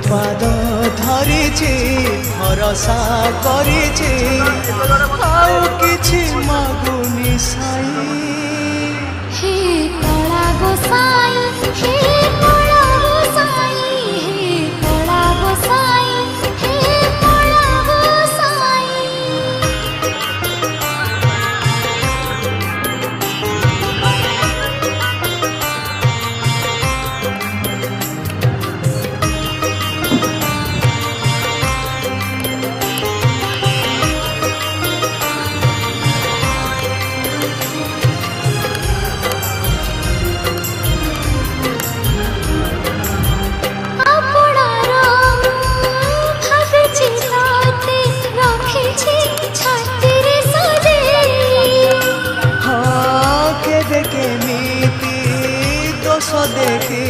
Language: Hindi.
पाद धरिछि भरोसा करिछि आउ किछि मागुनी साई हे कला गोसाई हे कला गोसाई हे कला गोसाई हे कला गोसाई देखी